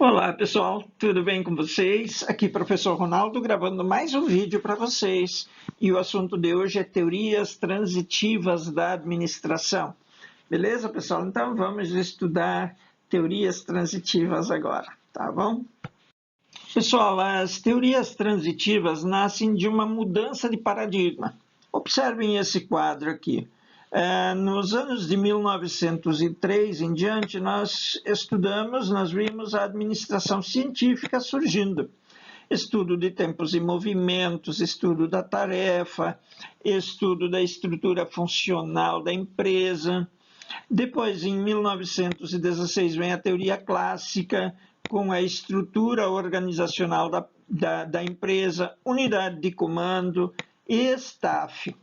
Olá pessoal, tudo bem com vocês? Aqui professor Ronaldo gravando mais um vídeo para vocês e o assunto de hoje é teorias transitivas da administração. Beleza pessoal? Então vamos estudar teorias transitivas agora, tá bom? Pessoal, as teorias transitivas nascem de uma mudança de paradigma. Observem esse quadro aqui. Nos anos de 1903 em diante, nós vimos a administração científica surgindo. Estudo de tempos e movimentos, estudo da tarefa, estudo da estrutura funcional da empresa. Depois, em 1916, vem a teoria clássica, com a estrutura organizacional da empresa, unidade de comando e staff.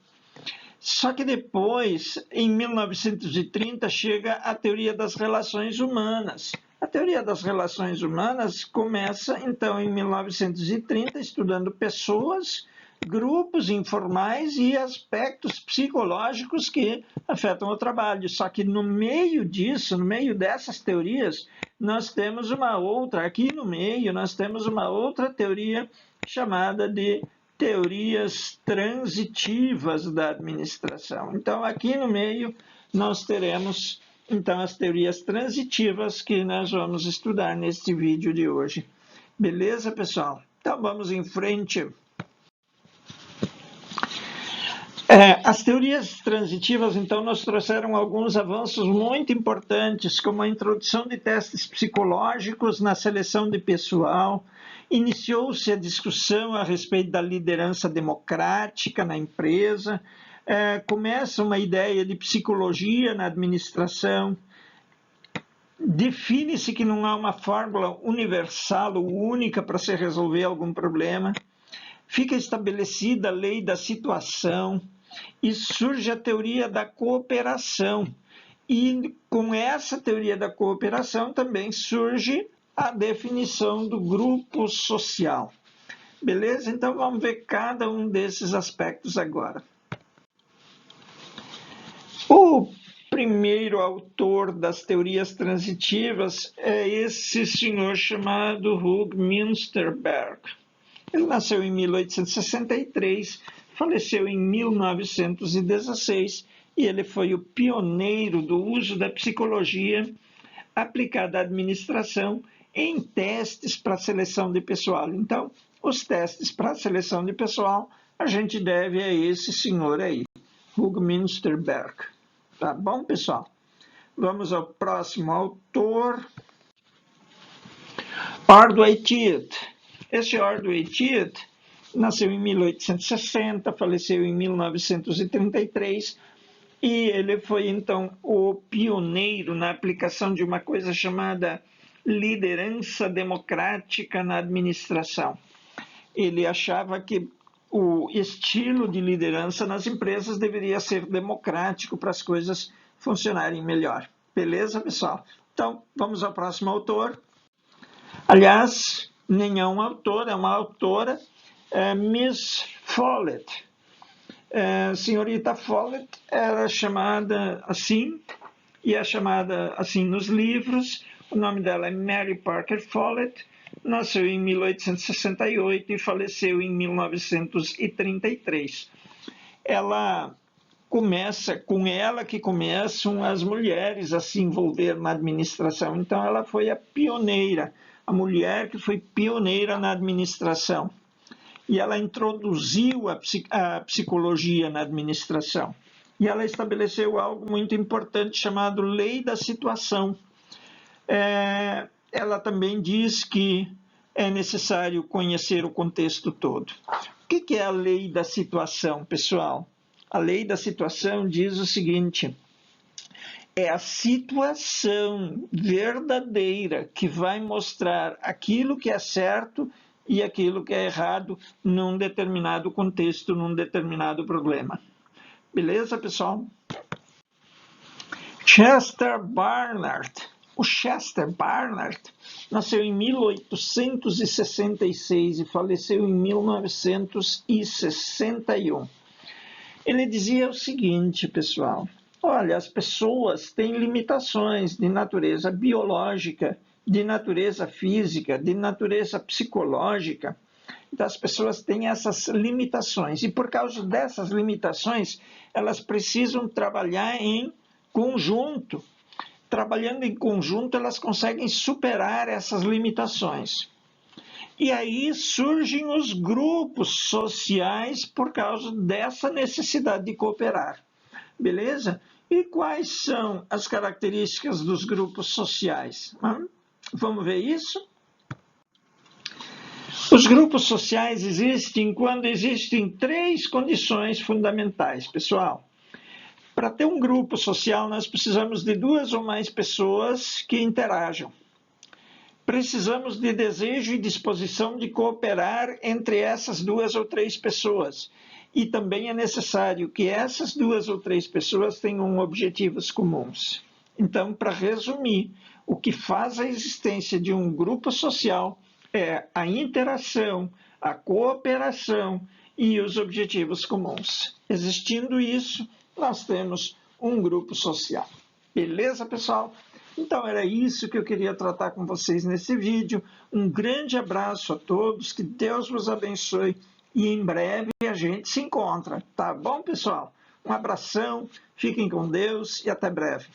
Só que depois, em 1930, chega a teoria das relações humanas. A teoria das relações humanas começa, então, em 1930, estudando pessoas, grupos informais e aspectos psicológicos que afetam o trabalho. Só que no meio disso, no meio dessas teorias, nós temos uma outra, aqui no meio, nós temos uma outra teoria chamada de teorias transitivas da administração. Então, aqui no meio, nós teremos então as teorias transitivas que nós vamos estudar neste vídeo de hoje. Beleza, pessoal? Então, vamos em frente. As teorias transitivas, então, nos trouxeram alguns avanços muito importantes, como a introdução de testes psicológicos na seleção de pessoal. Iniciou-se a discussão a respeito da liderança democrática na empresa. Começa uma ideia de psicologia na administração. Define-se que não há uma fórmula universal ou única para se resolver algum problema. Fica estabelecida a lei da situação e surge a teoria da cooperação. E com essa teoria da cooperação também surge a definição do grupo social. Beleza? Então vamos ver cada um desses aspectos agora. O primeiro autor das teorias transitivas é esse senhor chamado Hugh Munsterberg. Ele nasceu em 1863, faleceu em 1916 e ele foi o pioneiro do uso da psicologia aplicada à administração em testes para seleção de pessoal. Então, os testes para seleção de pessoal a gente deve a esse senhor aí, Hugh Munsterberg. Tá bom, pessoal? Vamos ao próximo autor, Ordway Teed. Esse Ordway Teed nasceu em 1860, faleceu em 1933, e ele foi, então, o pioneiro na aplicação de uma coisa chamada liderança democrática na administração. Ele achava que o estilo de liderança nas empresas deveria ser democrático para as coisas funcionarem melhor. Beleza, pessoal? Então, vamos ao próximo autor. Aliás, nem é um autor, é uma autora, Miss Follett. Senhorita Follett era chamada assim, e é chamada assim nos livros. O nome dela é Mary Parker Follett, nasceu em 1868 e faleceu em 1933. Com ela que começam as mulheres a se envolver na administração. Então ela foi a pioneira, a mulher que foi pioneira na administração. E ela introduziu a psicologia na administração. E ela estabeleceu algo muito importante chamado lei da situação. Ela também diz que é necessário conhecer o contexto todo. O que é a lei da situação, pessoal? A lei da situação diz o seguinte: é a situação verdadeira que vai mostrar aquilo que é certo e aquilo que é errado num determinado contexto, num determinado problema. Beleza, pessoal? Chester Barnard. O Chester Barnard nasceu em 1866 e faleceu em 1961. Ele dizia o seguinte, pessoal: olha, as pessoas têm limitações de natureza biológica de natureza física, de natureza psicológica. Então, as pessoas têm essas limitações, e por causa dessas limitações, elas precisam trabalhar em conjunto. Trabalhando em conjunto, elas conseguem superar essas limitações. E aí surgem os grupos sociais por causa dessa necessidade de cooperar. Beleza? E quais são as características dos grupos sociais? Vamos ver isso? Os grupos sociais existem quando existem 3 condições fundamentais, pessoal. Para ter um grupo social, nós precisamos de 2 ou mais pessoas que interajam. Precisamos de desejo e disposição de cooperar entre essas 2 ou 3 pessoas. E também é necessário que essas 2 ou 3 pessoas tenham objetivos comuns. Então, para resumir, o que faz a existência de um grupo social é a interação, a cooperação e os objetivos comuns. Existindo isso, nós temos um grupo social. Beleza, pessoal? Então, era isso que eu queria tratar com vocês nesse vídeo. Um grande abraço a todos, que Deus vos abençoe e em breve a gente se encontra. Tá bom, pessoal? Um abração, fiquem com Deus e até breve.